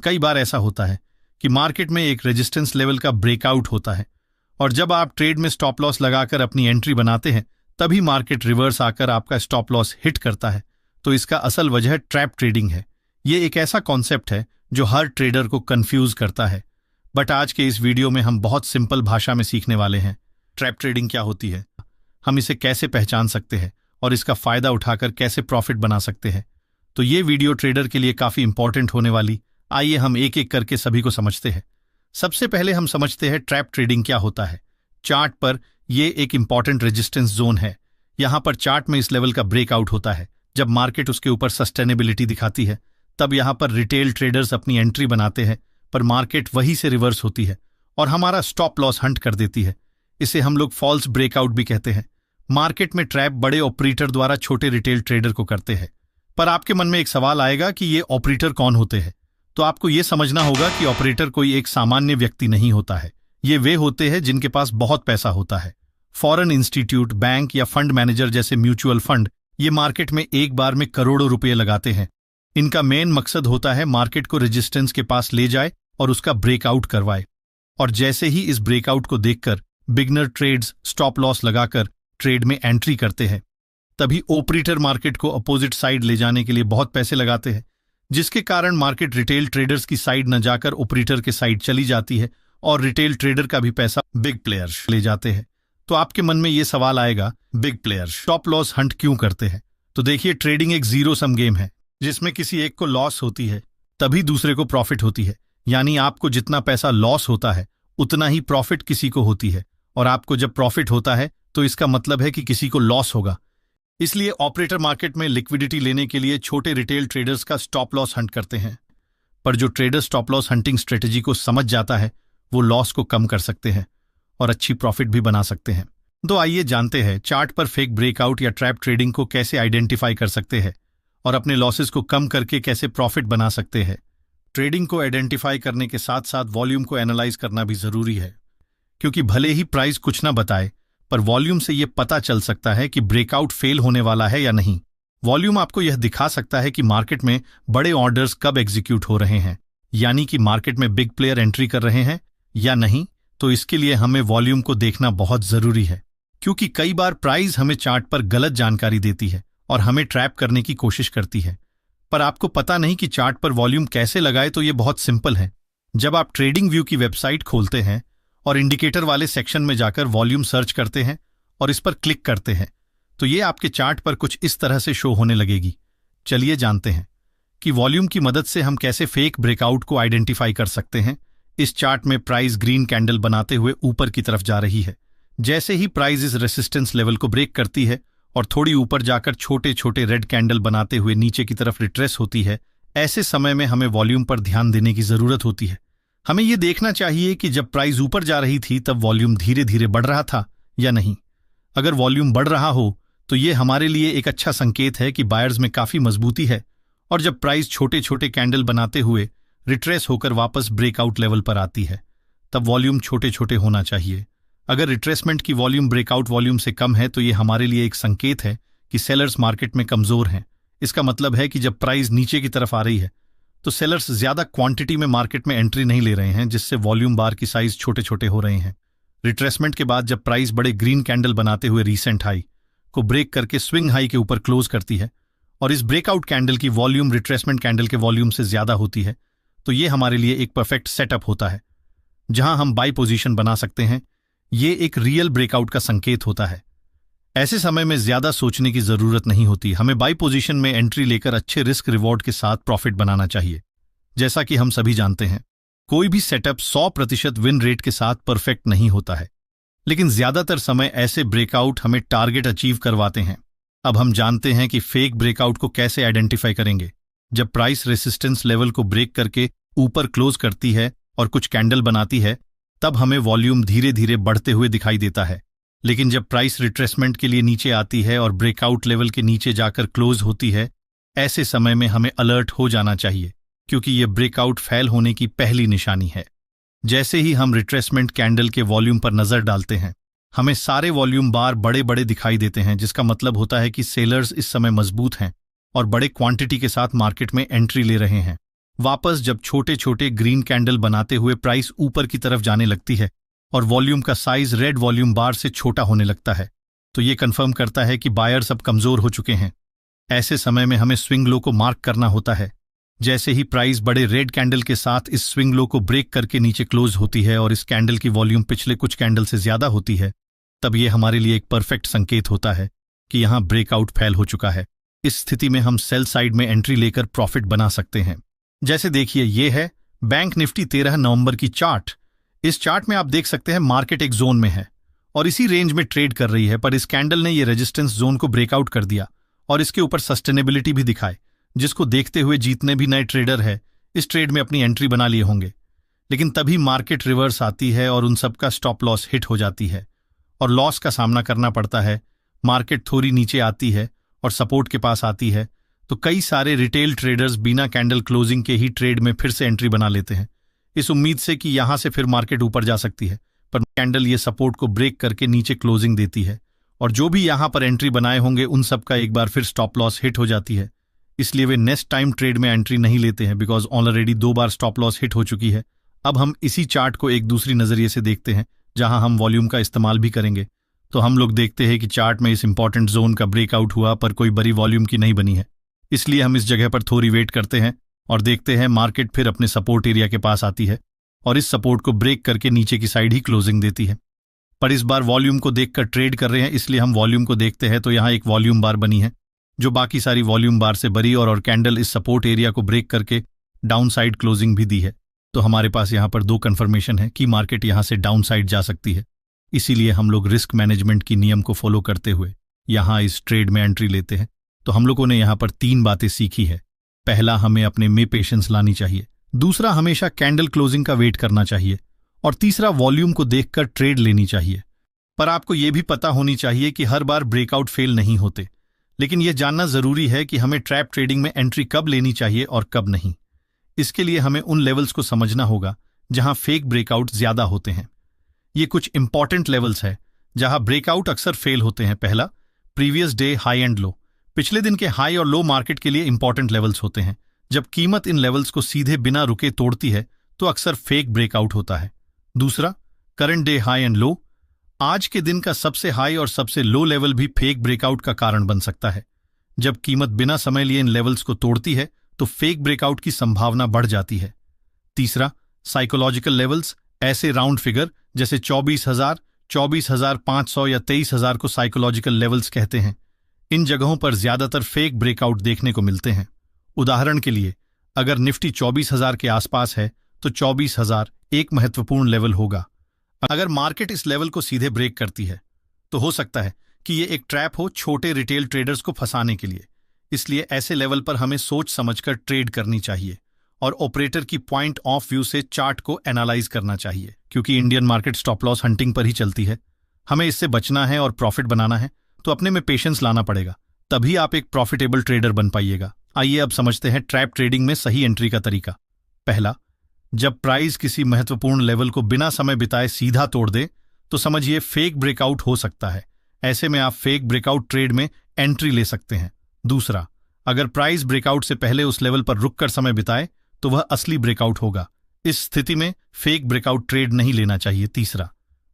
कई बार ऐसा होता है कि मार्केट में एक रेजिस्टेंस लेवल का ब्रेकआउट होता है और जब आप ट्रेड में स्टॉप लॉस लगाकर अपनी एंट्री बनाते हैं तभी मार्केट रिवर्स आकर आपका स्टॉप लॉस हिट करता है। तो इसका असल वजह ट्रैप ट्रेडिंग है। ये एक ऐसा कॉन्सेप्ट है जो हर ट्रेडर को कंफ्यूज करता है, बट आज के इस वीडियो में हम बहुत सिंपल भाषा में सीखने वाले हैं ट्रैप ट्रेडिंग क्या होती है, हम इसे कैसे पहचान सकते हैं और इसका फायदा उठाकर कैसे प्रॉफिट बना सकते हैं। तो ये वीडियो ट्रेडर के लिए काफी इंपॉर्टेंट होने वाली। आइए हम एक एक करके सभी को समझते हैं। सबसे पहले हम समझते हैं ट्रैप ट्रेडिंग क्या होता है। चार्ट पर यह एक इंपॉर्टेंट रेजिस्टेंस जोन है। यहां पर चार्ट में इस लेवल का ब्रेकआउट होता है। जब मार्केट उसके ऊपर सस्टेनेबिलिटी दिखाती है तब यहां पर रिटेल ट्रेडर्स अपनी एंट्री बनाते हैं, पर मार्केट वहीं से रिवर्स होती है और हमारा स्टॉप लॉस हंट कर देती है। इसे हम लोग फॉल्स ब्रेकआउट भी कहते हैं। मार्केट में ट्रैप बड़े ऑपरेटर द्वारा छोटे रिटेल ट्रेडर को करते हैं। पर आपके मन में एक सवाल आएगा कि ये ऑपरेटर कौन होते हैं। तो आपको ये समझना होगा कि ऑपरेटर कोई एक सामान्य व्यक्ति नहीं होता है। ये वे होते हैं जिनके पास बहुत पैसा होता है। फॉरेन इंस्टीट्यूट, बैंक या फंड मैनेजर जैसे म्यूचुअल फंड ये मार्केट में एक बार में करोड़ों रुपए लगाते हैं। इनका मेन मकसद होता है मार्केट को रेजिस्टेंस के पास ले जाए और उसका ब्रेकआउट करवाए। और जैसे ही इस ब्रेकआउट को देखकर बिगनर ट्रेड्स स्टॉप लॉस लगाकर ट्रेड में एंट्री करते हैं, तभी ऑपरेटर मार्केट को अपोजिट साइड ले जाने के लिए बहुत पैसे लगाते हैं, जिसके कारण मार्केट रिटेल ट्रेडर्स की साइड न जाकर ऑपरेटर के साइड चली जाती है और रिटेल ट्रेडर का भी पैसा बिग प्लेयर्स ले जाते हैं। तो आपके मन में ये सवाल आएगा, big players stop loss Hunt क्यों करते हैं? तो देखिए, ट्रेडिंग एक जीरो सम गेम है जिसमें किसी एक को लॉस होती है तभी दूसरे को प्रॉफिट होती है। यानी आपको जितना पैसा लॉस होता है उतना ही प्रॉफिट किसी को होती है, और आपको जब प्रॉफिट होता है तो इसका मतलब है कि किसी को लॉस होगा। इसलिए ऑपरेटर मार्केट में लिक्विडिटी लेने के लिए छोटे रिटेल ट्रेडर्स का स्टॉप लॉस हंट करते हैं। पर जो trader stop loss hunting strategy को समझ जाता है वो लॉस को कम कर सकते हैं और अच्छी प्रॉफिट भी बना सकते हैं। तो आइए जानते हैं चार्ट पर फेक ब्रेकआउट या ट्रैप ट्रेडिंग को कैसे आइडेंटिफाई कर सकते हैं और अपने लॉसेस को कम करके कैसे प्रॉफिट बना सकते हैं। ट्रेडिंग को आइडेंटिफाई करने के साथ साथ वॉल्यूम को एनालाइज करना भी जरूरी है, क्योंकि भले ही प्राइस कुछ ना बताए पर वॉल्यूम से यह पता चल सकता है कि ब्रेकआउट फेल होने वाला है या नहीं। वॉल्यूम आपको यह दिखा सकता है कि मार्केट में बड़े ऑर्डर्स कब एग्जीक्यूट हो रहे हैं, यानी कि मार्केट में बिग प्लेयर एंट्री कर रहे हैं या नहीं। तो इसके लिए हमें वॉल्यूम को देखना बहुत जरूरी है, क्योंकि कई बार प्राइस हमें चार्ट पर गलत जानकारी देती है और हमें ट्रैप करने की कोशिश करती है। पर आपको पता नहीं कि चार्ट पर वॉल्यूम कैसे लगाए। तो ये बहुत सिंपल है। जब आप ट्रेडिंग व्यू की वेबसाइट खोलते हैं और इंडिकेटर वाले सेक्शन में जाकर वॉल्यूम सर्च करते हैं और इस पर क्लिक करते हैं तो ये आपके चार्ट पर कुछ इस तरह से शो होने लगेगी। चलिए जानते हैं कि वॉल्यूम की मदद से हम कैसे फेक ब्रेकआउट को आइडेंटिफाई कर सकते हैं। इस चार्ट में प्राइस ग्रीन कैंडल बनाते हुए ऊपर की तरफ जा रही है। जैसे ही प्राइस इस रेसिस्टेंस लेवल को ब्रेक करती है और थोड़ी ऊपर जाकर छोटे छोटे रेड कैंडल बनाते हुए नीचे की तरफ रिट्रेस होती है, ऐसे समय में हमें वॉल्यूम पर ध्यान देने की जरूरत होती है। हमें यह देखना चाहिए कि जब प्राइस ऊपर जा रही थी तब वॉल्यूम धीरे धीरे बढ़ रहा था या नहीं। अगर वॉल्यूम बढ़ रहा हो तो यह हमारे लिए एक अच्छा संकेत है कि बायर्स में काफी मजबूती है, और जब प्राइस छोटे छोटे कैंडल बनाते हुए रिट्रेस होकर वापस ब्रेकआउट लेवल पर आती है तब वॉल्यूम छोटे छोटे होना चाहिए। अगर रिट्रेसमेंट की वॉल्यूम ब्रेकआउट वॉल्यूम से कम है तो यह हमारे लिए एक संकेत है कि सेलर्स मार्केट में कमजोर हैं। इसका मतलब है कि जब प्राइस नीचे की तरफ आ रही है तो सेलर्स ज्यादा क्वांटिटी में मार्केट में एंट्री नहीं ले रहे हैं, जिससे वॉल्यूम बार की साइज छोटे छोटे हो रहे हैं। रिट्रेसमेंट के बाद जब प्राइस बड़े ग्रीन कैंडल बनाते हुए रीसेंट हाई को ब्रेक करके स्विंग हाई के ऊपर क्लोज करती है और इस ब्रेकआउट कैंडल की वॉल्यूम रिट्रेसमेंट कैंडल के वॉल्यूम से ज्यादा होती है, तो ये हमारे लिए एक परफेक्ट सेटअप होता है जहां हम बाई पोजीशन बना सकते हैं। ये एक रियल ब्रेकआउट का संकेत होता है। ऐसे समय में ज्यादा सोचने की जरूरत नहीं होती। हमें बाई पोजीशन में एंट्री लेकर अच्छे रिस्क रिवॉर्ड के साथ प्रॉफिट बनाना चाहिए। जैसा कि हम सभी जानते हैं, कोई भी सेटअप 100% विन रेट के साथ परफेक्ट नहीं होता है, लेकिन ज्यादातर समय ऐसे ब्रेकआउट हमें टारगेट अचीव करवाते हैं। अब हम जानते हैं कि फेक ब्रेकआउट को कैसे आइडेंटिफाई करेंगे। जब प्राइस रेसिस्टेंस लेवल को ब्रेक करके ऊपर क्लोज करती है और कुछ कैंडल बनाती है तब हमें वॉल्यूम धीरे धीरे बढ़ते हुए दिखाई देता है। लेकिन जब प्राइस रिट्रेसमेंट के लिए नीचे आती है और ब्रेकआउट लेवल के नीचे जाकर क्लोज होती है, ऐसे समय में हमें अलर्ट हो जाना चाहिए, क्योंकि यह ब्रेकआउट फेल होने की पहली निशानी है। जैसे ही हम रिट्रेसमेंट कैंडल के वॉल्यूम पर नजर डालते हैं, हमें सारे वॉल्यूम बार बड़े बड़े दिखाई देते हैं, जिसका मतलब होता है कि सेलर्स इस समय मजबूत हैं और बड़े क्वांटिटी के साथ मार्केट में एंट्री ले रहे हैं। वापस जब छोटे छोटे ग्रीन कैंडल बनाते हुए प्राइस ऊपर की तरफ जाने लगती है और वॉल्यूम का साइज रेड वॉल्यूम बार से छोटा होने लगता है, तो ये कंफर्म करता है कि बायर्स अब कमजोर हो चुके हैं। ऐसे समय में हमें स्विंग लो को मार्क करना होता है। जैसे ही प्राइस बड़े रेड कैंडल के साथ इस स्विंग लो को ब्रेक करके नीचे क्लोज होती है और इस कैंडल की वॉल्यूम पिछले कुछ कैंडल से ज्यादा होती है, तब ये हमारे लिए एक परफेक्ट संकेत होता है कि यहां ब्रेकआउट फेल हो चुका है। इस स्थिति में हम सेल साइड में एंट्री लेकर प्रॉफिट बना सकते हैं। जैसे देखिए, ये है बैंक निफ्टी 13 नवंबर की चार्ट। इस चार्ट में आप देख सकते हैं मार्केट एक जोन में है और इसी रेंज में ट्रेड कर रही है, पर इस कैंडल ने ये रेजिस्टेंस जोन को ब्रेकआउट कर दिया और इसके ऊपर सस्टेनेबिलिटी भी दिखाए, जिसको देखते हुए जितने भी नए ट्रेडर है इस ट्रेड में अपनी एंट्री बना लिए होंगे। लेकिन तभी मार्केट रिवर्स आती है और उन सबका स्टॉप लॉस हिट हो जाती है और लॉस का सामना करना पड़ता है। मार्केट थोड़ी नीचे आती है और सपोर्ट के पास आती है, तो कई सारे रिटेल ट्रेडर्स बिना कैंडल क्लोजिंग के ही ट्रेड में फिर से एंट्री बना लेते हैं, इस उम्मीद से कि यहां से फिर मार्केट ऊपर जा सकती है। पर कैंडल ये सपोर्ट को ब्रेक करके नीचे क्लोजिंग देती है और जो भी यहां पर एंट्री बनाए होंगे उन सब का एक बार फिर स्टॉप लॉस हिट हो जाती है। इसलिए वे नेक्स्ट टाइम ट्रेड में एंट्री नहीं लेते हैं, because already 2 bar stop loss hit हो चुकी है। अब हम इसी चार्ट को एक दूसरी नजरिए से देखते हैं, जहां हम वॉल्यूम का इस्तेमाल भी करेंगे। तो हम लोग देखते हैं कि चार्ट में इस इंपॉर्टेंट जोन का ब्रेकआउट हुआ, पर कोई बड़ी वॉल्यूम की नहीं बनी है। इसलिए हम इस जगह पर थोड़ी वेट करते हैं और देखते हैं मार्केट फिर अपने सपोर्ट एरिया के पास आती है और इस सपोर्ट को ब्रेक करके नीचे की साइड ही क्लोजिंग देती है। पर इस बार वॉल्यूम को देखकर ट्रेड कर रहे हैं, इसलिए हम वॉल्यूम को देखते हैं तो यहाँ एक वॉल्यूम बार बनी है जो बाकी सारी वॉल्यूम बार से बड़ी और कैंडल इस सपोर्ट एरिया को ब्रेक करके डाउन साइड क्लोजिंग भी दी है। तो हमारे पास यहाँ पर 2 कन्फर्मेशन है कि मार्केट यहाँ से डाउन साइड जा सकती है। इसीलिए हम लोग रिस्क मैनेजमेंट की नियम को फॉलो करते हुए यहाँ इस ट्रेड में एंट्री लेते हैं। तो हम लोगों ने यहाँ पर 3 बातें सीखी है। पहला, हमें अपने में पेशेंस लानी चाहिए। दूसरा, हमेशा कैंडल क्लोजिंग का वेट करना चाहिए और तीसरा, वॉल्यूम को देखकर ट्रेड लेनी चाहिए। पर आपको यह भी पता होनी चाहिए कि हर बार ब्रेकआउट फेल नहीं होते, लेकिन यह जानना जरूरी है कि हमें ट्रैप ट्रेडिंग में एंट्री कब लेनी चाहिए और कब नहीं। इसके लिए हमें उन लेवल्स को समझना होगा जहां फेक ब्रेकआउट ज्यादा होते हैं। ये कुछ इंपॉर्टेंट लेवल्स है जहां ब्रेकआउट अक्सर फेल होते हैं। पहला, previous day high and low. पिछले दिन के हाई और लो मार्केट के लिए इंपॉर्टेंट लेवल्स होते हैं। जब कीमत इन लेवल्स को सीधे बिना रुके तोड़ती है तो अक्सर फेक ब्रेकआउट होता है। दूसरा, current day high and low. आज के दिन का सबसे हाई और सबसे लो लेवल भी फेक ब्रेकआउट का कारण बन सकता है। जब कीमत बिना समय लिए इन लेवल्स को तोड़ती है तो फेक ब्रेकआउट की संभावना बढ़ जाती है। तीसरा, साइकोलॉजिकल लेवल्स। ऐसे राउंड फिगर जैसे 24,000, 24,500 या 23,000 को साइकोलॉजिकल लेवल्स कहते हैं। इन जगहों पर ज्यादातर फेक ब्रेकआउट देखने को मिलते हैं। उदाहरण के लिए, अगर निफ्टी 24,000 के आसपास है तो 24,000 एक महत्वपूर्ण लेवल होगा। अगर मार्केट इस लेवल को सीधे ब्रेक करती है तो हो सकता है कि ये एक ट्रैप हो छोटे रिटेल ट्रेडर्स को फंसाने के लिए। इसलिए ऐसे लेवल पर हमें सोच समझकर ट्रेड करनी चाहिए और ऑपरेटर की पॉइंट ऑफ व्यू से चार्ट को एनालाइज करना चाहिए, क्योंकि Indian market stop loss hunting पर ही चलती है। हमें इससे बचना है और प्रॉफिट बनाना है, तो अपने में पेशेंस लाना पड़ेगा, तभी आप एक प्रॉफिटेबल ट्रेडर बन पाइएगा। आइए अब समझते हैं ट्रैप ट्रेडिंग में सही एंट्री का तरीका। पहला, जब प्राइस किसी महत्वपूर्ण लेवल को बिना समय बिताए सीधा तोड़ दे तो समझिए फेक ब्रेकआउट हो सकता है। ऐसे में आप फेक ब्रेकआउट ट्रेड में एंट्री ले सकते हैं। दूसरा, अगर प्राइस ब्रेकआउट से पहले उस लेवल पर रुककर समय बिताए तो वह असली ब्रेकआउट होगा। इस स्थिति में फेक ब्रेकआउट ट्रेड नहीं लेना चाहिए। तीसरा,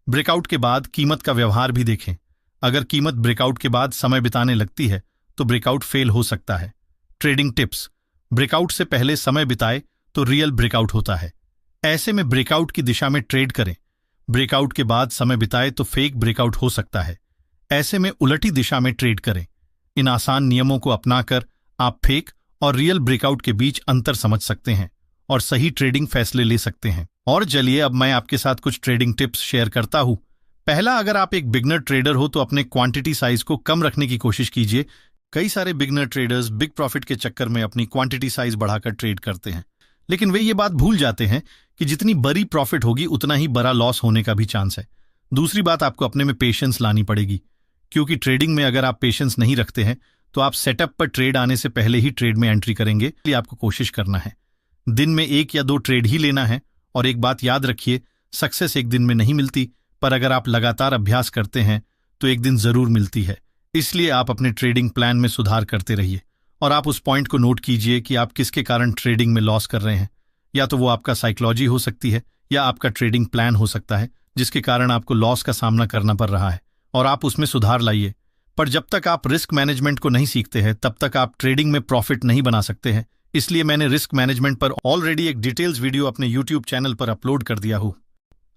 ब्रेकआउट के बाद कीमत का व्यवहार भी देखें। अगर कीमत ब्रेकआउट के बाद समय बिताने लगती है तो ब्रेकआउट फेल हो सकता है। ट्रेडिंग टिप्स: ब्रेकआउट से पहले समय बिताए तो रियल ब्रेकआउट होता है। ऐसे में ब्रेकआउट की दिशा में ट्रेड करें। ब्रेकआउट के बाद समय बिताए तो फेक ब्रेकआउट हो सकता है। ऐसे में उलटी दिशा में ट्रेड करें। इन आसान नियमों को अपनाकर आप फेक और रियल ब्रेकआउट के बीच अंतर समझ सकते हैं और सही ट्रेडिंग फैसले ले सकते हैं। और चलिए अब मैं आपके साथ कुछ ट्रेडिंग टिप्स शेयर करता हूं। पहला, अगर आप एक बिगनर ट्रेडर हो तो अपने क्वांटिटी साइज को कम रखने की कोशिश कीजिए। कई सारे बिगनर ट्रेडर्स बिग प्रॉफिट के चक्कर में अपनी क्वांटिटी साइज बढ़ाकर ट्रेड करते हैं, लेकिन वे ये बात भूल जाते हैं कि जितनी बड़ी प्रॉफिट होगी उतना ही बड़ा लॉस होने का भी चांस है। दूसरी बात, आपको अपने में पेशेंस लानी पड़ेगी, क्योंकि ट्रेडिंग में अगर आप पेशेंस नहीं रखते हैं तो आप सेटअप पर ट्रेड आने से पहले ही ट्रेड में एंट्री करेंगे। इसलिए आपको कोशिश करना है दिन में 1 या 2 ट्रेड ही लेना है। और एक बात याद रखिए, सक्सेस एक दिन में नहीं मिलती, पर अगर आप लगातार अभ्यास करते हैं तो एक दिन जरूर मिलती है। इसलिए आप अपने ट्रेडिंग प्लान में सुधार करते रहिए और आप उस पॉइंट को नोट कीजिए कि आप किसके कारण ट्रेडिंग में लॉस कर रहे हैं। या तो वो आपका साइकोलॉजी हो सकती है या आपका ट्रेडिंग प्लान हो सकता है जिसके कारण आपको लॉस का सामना करना पड़ रहा है और आप उसमें सुधार लाइए। पर जब तक आप रिस्क मैनेजमेंट को नहीं सीखते हैं तब तक आप ट्रेडिंग में प्रॉफिट नहीं बना सकते हैं। इसलिए मैंने रिस्क मैनेजमेंट पर ऑलरेडी एक डिटेल्स वीडियो अपने यूट्यूब चैनल पर अपलोड कर दिया हूँ,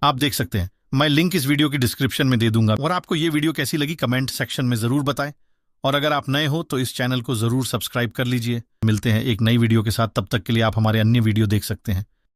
आप देख सकते हैं। मैं लिंक इस वीडियो की डिस्क्रिप्शन में दे दूंगा। और आपको ये वीडियो कैसी लगी कमेंट सेक्शन में जरूर बताएं। और अगर आप नए हो तो इस चैनल को जरूर सब्सक्राइब कर लीजिए। मिलते हैं एक नई वीडियो के साथ, तब तक के लिए आप हमारे अन्य वीडियो देख सकते हैं।